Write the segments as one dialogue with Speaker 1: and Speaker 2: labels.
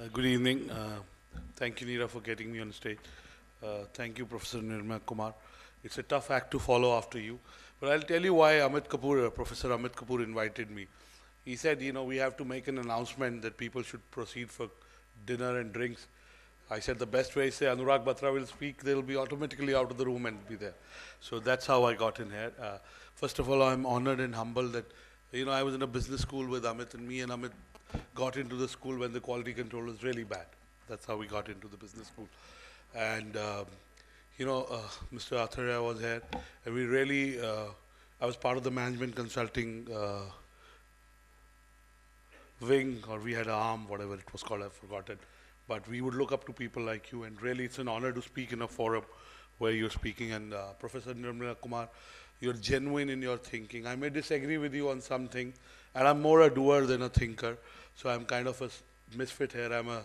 Speaker 1: Good evening. Thank you, Neera, for getting me on stage. Thank you, Professor Nirmal Kumar. It's a tough act to follow after you. But I'll tell you why Professor Amit Kapoor invited me. He said, we have to make an announcement that people should proceed for dinner and drinks. I said the best way is say Anurag Batra will speak, they'll be automatically out of the room and be there. So that's how I got in here. First of all, I'm honored and humbled that, I was in a business school with Amit, and me and Amit got into the school when the quality control was really bad. That's how we got into the business school. And, Mr. Atharya was here, and we really, I was part of the management consulting wing, or we had an arm, whatever it was called, I've forgotten. But we would look up to people like you, and really it's an honor to speak in a forum where you're speaking. And Professor Nirmal Kumar, you're genuine in your thinking. I may disagree with you on something, and I'm more a doer than a thinker. So I'm kind of a misfit here. I'm a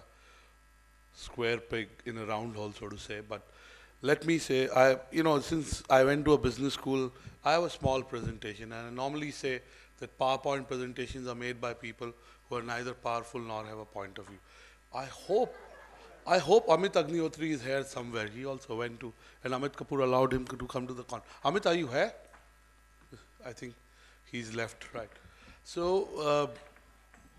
Speaker 1: square peg in a round hole, so to say. But let me say, since I went to a business school, I have a small presentation, and I normally say that PowerPoint presentations are made by people who are neither powerful nor have a point of view. I hope, I hope Amit Agnihotri is here somewhere. He also went to, and Amit Kapoor allowed him to come to the con. Amit, are you here? I think he's left, right. So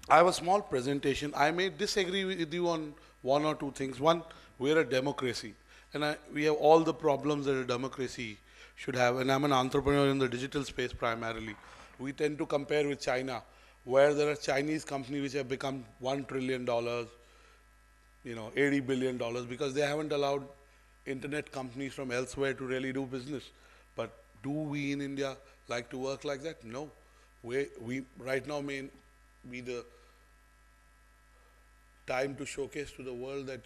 Speaker 1: I have a small presentation. I may disagree with you on one or two things. One, we're a democracy, and we have all the problems that a democracy should have. And I'm an entrepreneur in the digital space primarily. We tend to compare with China, where there are Chinese companies which have become $1 trillion, $80 billion, because they haven't allowed internet companies from elsewhere to really do business. But do we in India like to work like that? No. We right now may be the time to showcase to the world that,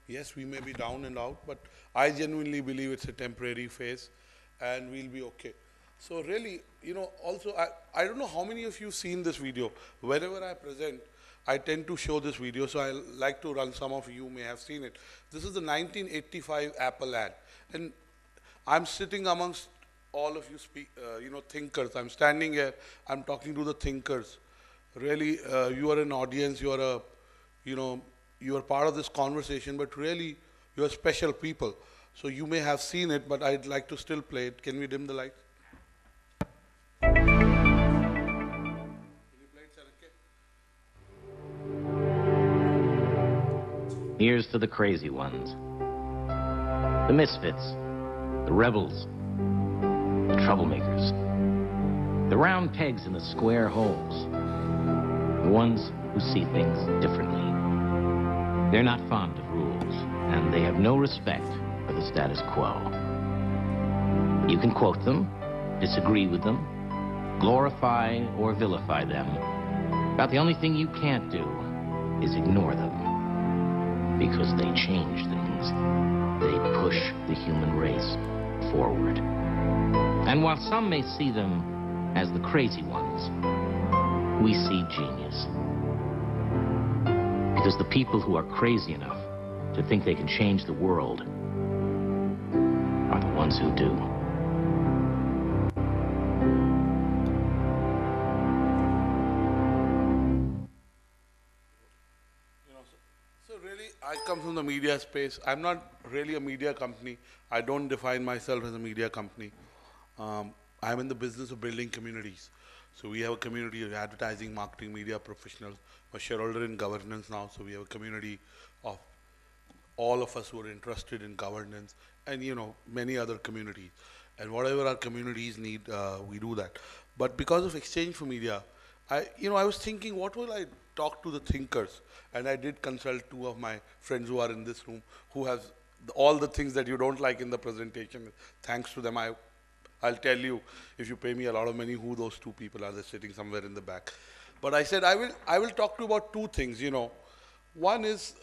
Speaker 1: yes, we may be down and out, but I genuinely believe it's a temporary phase and we'll be okay. So really, also, I don't know how many of you seen this video. Whenever I present, I tend to show this video, so I like to run. Some of you may have seen it. This is the 1985 Apple ad. And I'm sitting amongst all of you thinkers. I'm standing here, I'm talking to the thinkers. Really, you are an audience, you are part of this conversation, but really, you are special people. So you may have seen it, but I'd like to still play it. Can we dim the lights?
Speaker 2: Here's to the crazy ones, the misfits, the rebels, the troublemakers, the round pegs in the square holes, the ones who see things differently. They're not fond of rules, and they have no respect for the status quo. You can quote them, disagree with them, glorify or vilify them, but the only thing you can't do is ignore them. Because they change things. They push the human race forward. And while some may see them as the crazy ones, we see genius. Because the people who are crazy enough to think they can change the world are the ones who do.
Speaker 1: I come from the media space. I'm not really a media company. I don't define myself as a media company. I'm in the business of building communities. So we have a community of advertising, marketing, media professionals. I'm a shareholder in governance now, so we have a community of all of us who are interested in governance and, many other communities. And whatever our communities need, we do that. But because of Exchange for Media, I was thinking, what will I talk to the thinkers? And I did consult two of my friends who are in this room, who have all the things that you don't like in the presentation. Thanks to them, I'll tell you, if you pay me a lot of money, who those two people are. They're sitting somewhere in the back. But I said, I will talk to you about two things, One is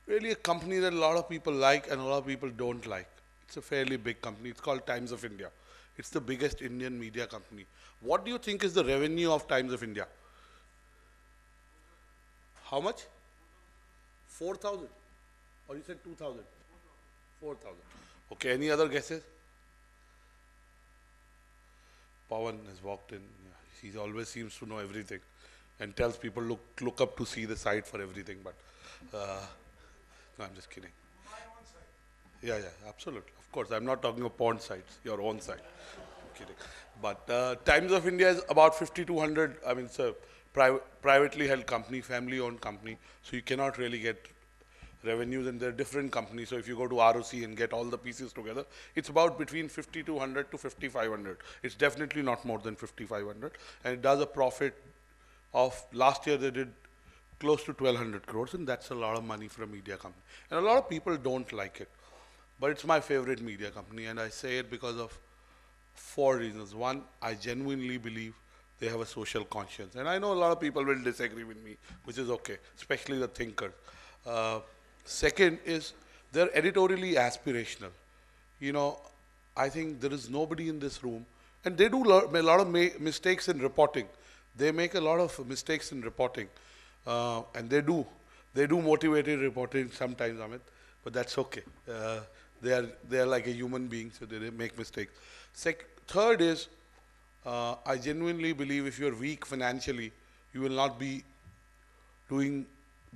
Speaker 1: really a company that a lot of people like and a lot of people don't like. It's a fairly big company. It's called Times of India. It's the biggest Indian media company. What do you think is the revenue of Times of India? How much? 4,000? Or you said 2,000? 4,000. Okay, any other guesses? Pawan has walked in. Yeah, he always seems to know everything. and tells people look up to see the site for everything. But no, I'm just kidding. Yeah, yeah, absolutely. Of course, I'm not talking of porn sites, your own site. I'm kidding. But Times of India is about 5,200. I mean, it's a privately held company, family-owned company, so you cannot really get revenues, and they're different companies. So if you go to ROC and get all the pieces together, it's about between 5,200 to 5,500. It's definitely not more than 5,500, and it does a profit of, last year they did close to 1,200 crores, and that's a lot of money for a media company. And a lot of people don't like it, but it's my favorite media company, and I say it because of 4 reasons. One, I genuinely believe they have a social conscience, and I know a lot of people will disagree with me, which is okay, especially the thinkers. Second is they're editorially aspirational. You know, I think there is nobody in this room, and they do a lot of mistakes in reporting. They make a lot of mistakes in reporting, and they do motivated reporting sometimes, Amit, but that's okay. They are like a human being, so they make mistakes. Third is, I genuinely believe if you're weak financially, you will not be doing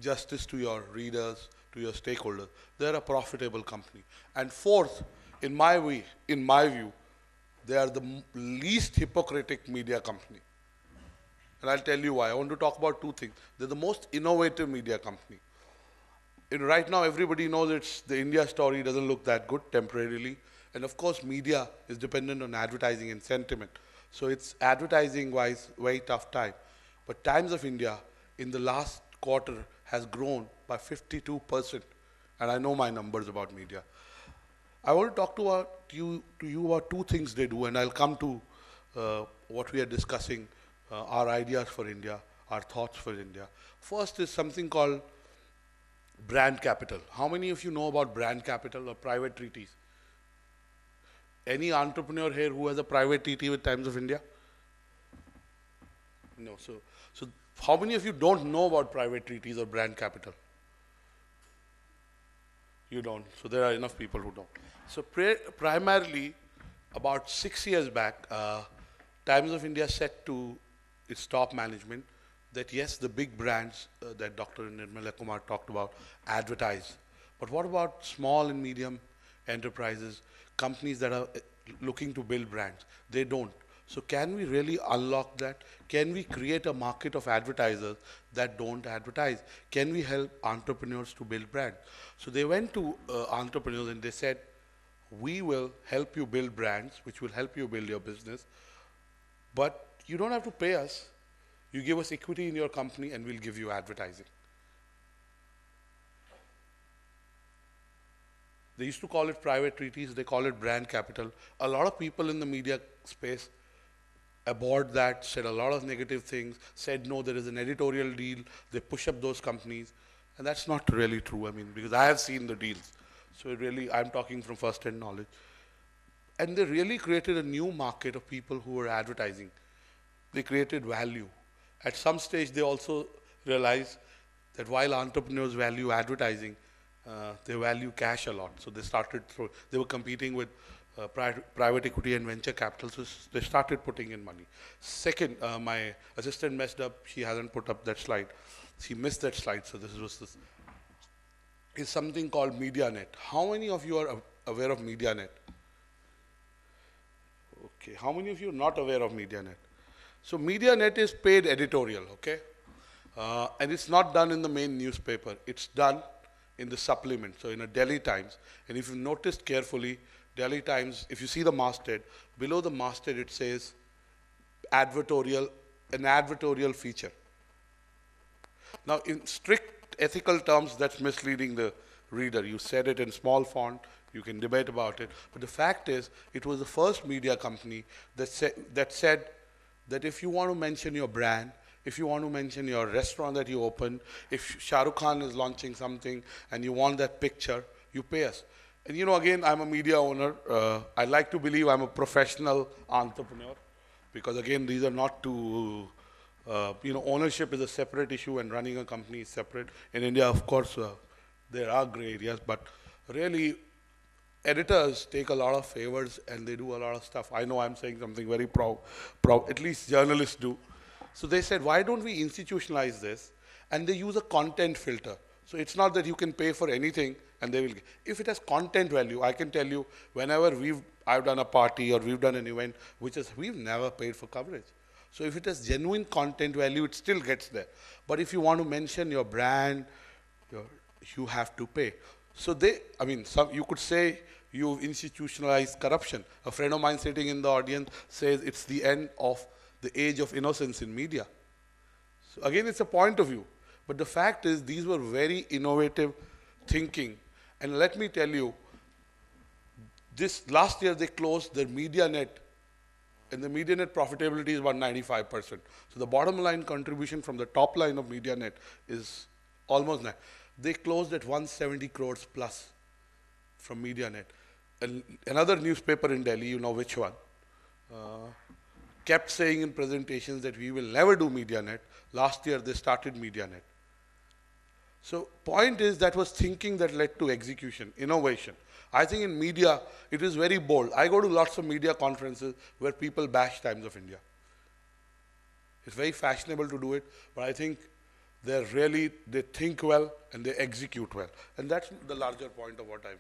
Speaker 1: justice to your readers, to your stakeholders. They're a profitable company. And fourth, in my view, they are the least hypocritic media company. And I'll tell you why. I want to talk about 2 things. They're the most innovative media company. Right now, everybody knows the India story doesn't look that good temporarily. And of course, media is dependent on advertising and sentiment. So it's advertising-wise, very tough time. But Times of India, in the last quarter, has grown by 52%. And I know my numbers about media. I want to talk to you about 2 things they do, and I'll come to what we are discussing, our ideas for India, our thoughts for India. First is something called brand capital. How many of you know about brand capital or private treaties? Any entrepreneur here who has a private treaty with Times of India? No. So how many of you don't know about private treaties or brand capital? You don't. So there are enough people who don't. So primarily, about 6 years back, Times of India said to its top management that yes, the big brands that Dr. Nirmala Kumar talked about advertise. But what about small and medium enterprises, companies that are looking to build brands? They don't. So can we really unlock that? Can we create a market of advertisers that don't advertise? Can we help entrepreneurs to build brands? So they went to entrepreneurs and they said, we will help you build brands, which will help you build your business, but you don't have to pay us. You give us equity in your company and we'll give you advertising. They used to call it private treaties, they call it brand capital. A lot of people in the media space abhorred that, said a lot of negative things, said no, there is an editorial deal, they push up those companies, and that's not really true, I mean, because I have seen the deals. So really, I'm talking from first-hand knowledge. And they really created a new market of people who were advertising. They created value. At some stage, they also realized that while entrepreneurs value advertising, they value cash a lot. So they were competing with private equity and venture capital, so they started putting in money. Second, my assistant messed up. She hasn't put up that slide. She missed that slide, so this is something called MediaNet. How many of you are aware of MediaNet? Okay, how many of you are not aware of MediaNet? So MediaNet is paid editorial, okay? And it's not done in the main newspaper. It's done in the supplement, so in a Delhi Times. And if you noticed carefully, Delhi Times, if you see the masthead, below the masthead it says an advertorial feature. Now in strict ethical terms, that's misleading the reader. You said it in small font, you can debate about it, but the fact is, it was the first media company that said that if you want to mention your brand, if you want to mention your restaurant that you opened, if Shah Rukh Khan is launching something and you want that picture, you pay us. And you know, again, I'm a media owner. I like to believe I'm a professional entrepreneur because, again, these are not two, ownership is a separate issue and running a company is separate. In India, of course, there are gray areas, but really, editors take a lot of favors and they do a lot of stuff. I know I'm saying something very proud, at least journalists do. So they said, why don't we institutionalize this? And they use a content filter. So it's not that you can pay for anything and they will, if it has content value, I can tell you whenever I've done a party or we've done an event, we've never paid for coverage. So if it has genuine content value, it still gets there. But if you want to mention your brand, you have to pay. So you could say you've institutionalized corruption. A friend of mine sitting in the audience says it's the end of the age of innocence in media. So again, it's a point of view. But the fact is, these were very innovative thinking. And let me tell you, this last year they closed their media net, and the media net profitability is about 95%. So the bottom line contribution from the top line of media net is almost 9. They closed at 170 crores plus from media net. And another newspaper in Delhi, you know which one, kept saying in presentations that we will never do media net. Last year they started media net. So point is, that was thinking that led to execution, innovation. I think in media, it is very bold. I go to lots of media conferences where people bash Times of India. It's very fashionable to do it, but I think they think well and they execute well. And that's the larger point of what I'm.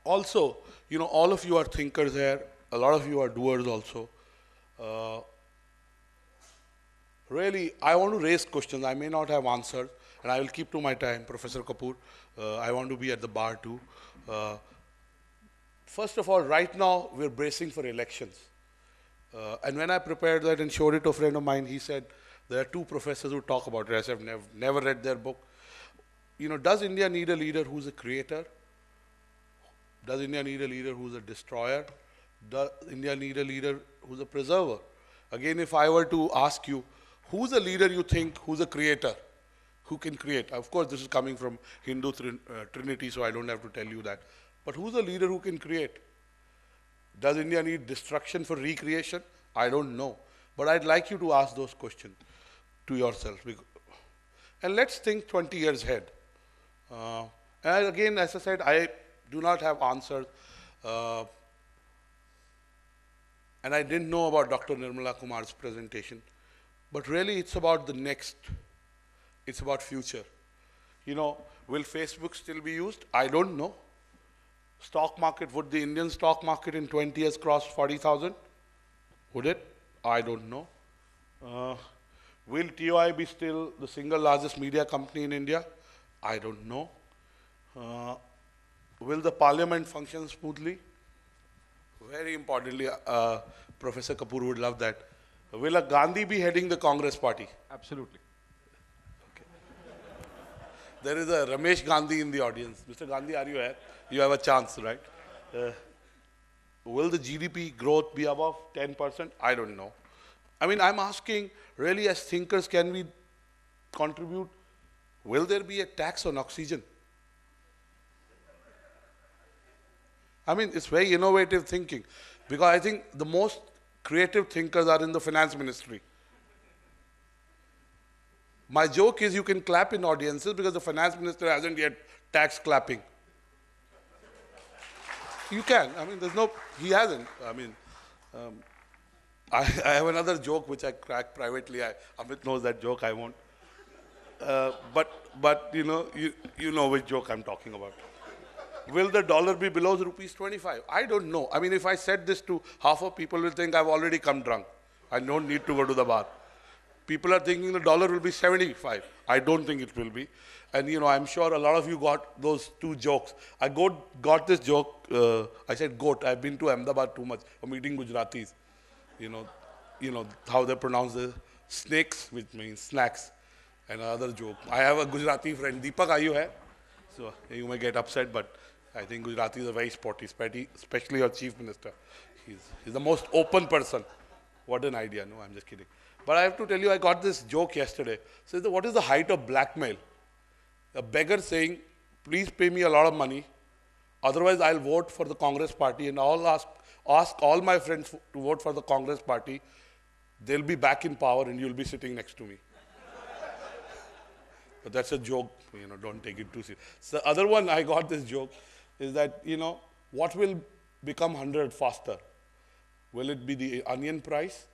Speaker 1: Also, all of you are thinkers here. A lot of you are doers also. Really, I want to raise questions. I may not have answers, and I will keep to my time. Professor Kapoor, I want to be at the bar too. First of all, right now, we're bracing for elections. And when I prepared that and showed it to a friend of mine, he said, there are 2 professors who talk about it. I said, I've never read their book. Does India need a leader who's a creator? Does India need a leader who's a destroyer? Does India need a leader who's a preserver? Again, if I were to ask you, who's a leader you think who's a creator? Who can create? Of course, this is coming from Hindu Trinity, so I don't have to tell you that. But who's a leader who can create? Does India need destruction for recreation? I don't know. But I'd like you to ask those questions to yourself. And let's think 20 years ahead. And again, as I said, I do not have answers. And I didn't know about Dr. Nirmala Kumar's presentation. But really, it's about the next. It's about future. Will Facebook still be used? I don't know. Stock market, would the Indian stock market in 20 years cross 40,000? Would it? I don't know. Will TOI be still the single largest media company in India? I don't know. Will the parliament function smoothly? Very importantly, Professor Kapoor would love that. Will a Gandhi be heading the Congress party?
Speaker 3: Absolutely.
Speaker 1: Okay. There is a Ramesh Gandhi in the audience. Mr. Gandhi, are you here? You have a chance, right? Will the GDP growth be above 10%? I don't know. I'm asking, really, as thinkers, can we contribute? Will there be a tax on oxygen? It's very innovative thinking, because I think the most creative thinkers are in the finance ministry. My joke is you can clap in audiences because the finance minister hasn't yet taxed clapping. You can. He hasn't. I have another joke which I crack privately. Amit knows that joke, I won't. But you know which joke I'm talking about. Will the dollar be below rupees 25? I don't know. If I said this to half of people will think I've already come drunk. I don't need to go to the bar. People are thinking the dollar will be 75. I don't think it will be. And I'm sure a lot of you got those 2 jokes. I got this joke. I said goat. I've been to Ahmedabad too much for meeting Gujaratis. How they pronounce the snakes, which means snacks. And another joke. I have a Gujarati friend. Deepak, are you here? So you may get upset, but I think Gujarati is a very sporty, especially our chief minister. He's the most open person. What an idea. No, I'm just kidding. But I have to tell you, I got this joke yesterday. So what is the height of blackmail? A beggar saying, please pay me a lot of money, otherwise I'll vote for the Congress party and I'll ask all my friends to vote for the Congress party. They'll be back in power and you'll be sitting next to me. But that's a joke, don't take it too seriously. So the other one I got this joke is that, what will become 100 faster? Will it be the onion price?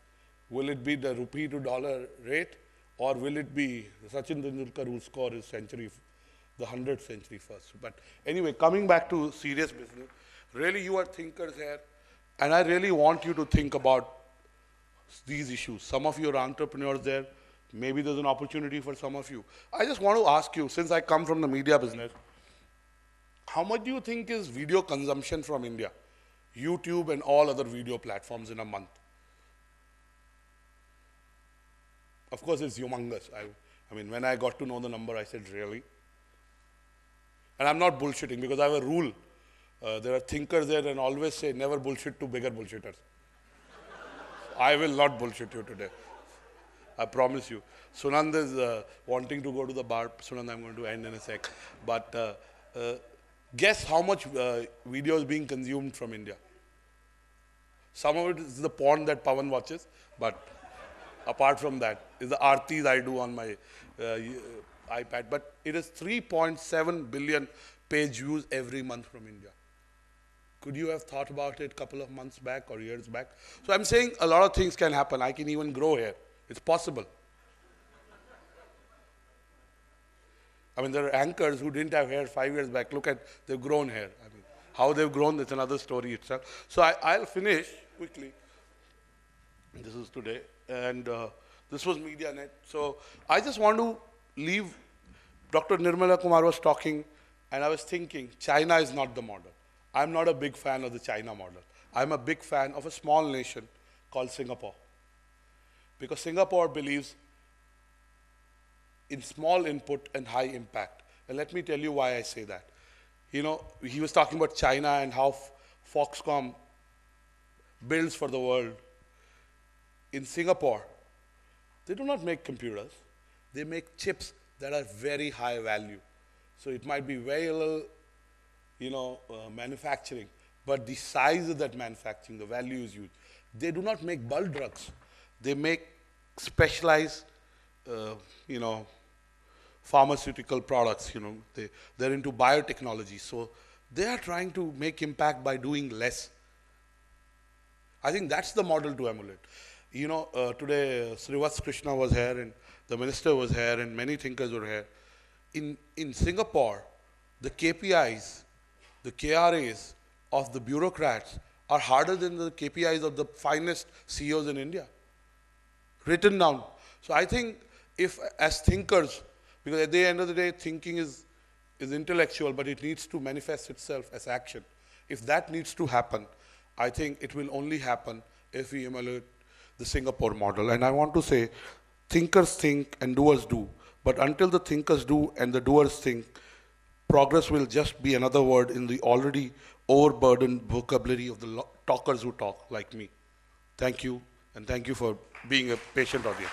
Speaker 1: Will it be the rupee to dollar rate, or will it be Sachin Tendulkar who score his century, the 100th century first? But anyway, coming back to serious business, really you are thinkers here, and I really want you to think about these issues. Some of you are entrepreneurs there. Maybe there's an opportunity for some of you. I just want to ask you, since I come from the media business, how much do you think is video consumption from India? YouTube and all other video platforms in a month? Of course, it's humongous. I mean, when I got to know the number, I said, really? And I'm not bullshitting, because I have a rule. There are thinkers there and always say, never bullshit to bigger bullshitters. I will not bullshit you today. I promise you. Sunand is wanting to go to the bar. Sunand, I'm going to end in a sec. But guess how much video is being consumed from India? Some of it is the porn that Pawan watches, but apart from that, is the artis I do on my iPad. But it is 3.7 billion page views every month from India. Could you have thought about it a couple of months back or years back? So I'm saying a lot of things can happen. I can even grow here. It's possible. I mean, there are anchors who didn't have hair 5 years back. Look at, they've grown hair. I mean, how they've grown, that's another story itself. So I'll finish quickly. This is today. And this was MediaNet. So I just want to leave. Dr. Nirmala Kumar was talking, and I was thinking, China is not the model. I'm not a big fan of the China model. I'm a big fan of a small nation called Singapore. Because Singapore believes in small input and high impact. And let me tell you why I say that. You know, he was talking about China and how Foxconn builds for the world. In Singapore, they do not make computers. They make chips that are very high value. So it might be very little, you know, manufacturing, but the size of that manufacturing, the value is huge. They do not make bulk drugs. They make specialized, you know, pharmaceutical products, you know. They're into biotechnology. So they are trying to make impact by doing less. I think that's the model to emulate. You know, today Srivats Krishna was here, and the minister was here, and many thinkers were here. In Singapore, the KPIs, the KRAs of the bureaucrats are harder than the KPIs of the finest CEOs in India. Written down. So I think if, as thinkers, because at the end of the day, thinking is intellectual, but it needs to manifest itself as action. If that needs to happen, I think it will only happen if we emulate the Singapore model. And I want to say, thinkers think and doers do. But until the thinkers do and the doers think, progress will just be another word in the already overburdened vocabulary of the talkers who talk like me. Thank you, and thank you for being a patient audience.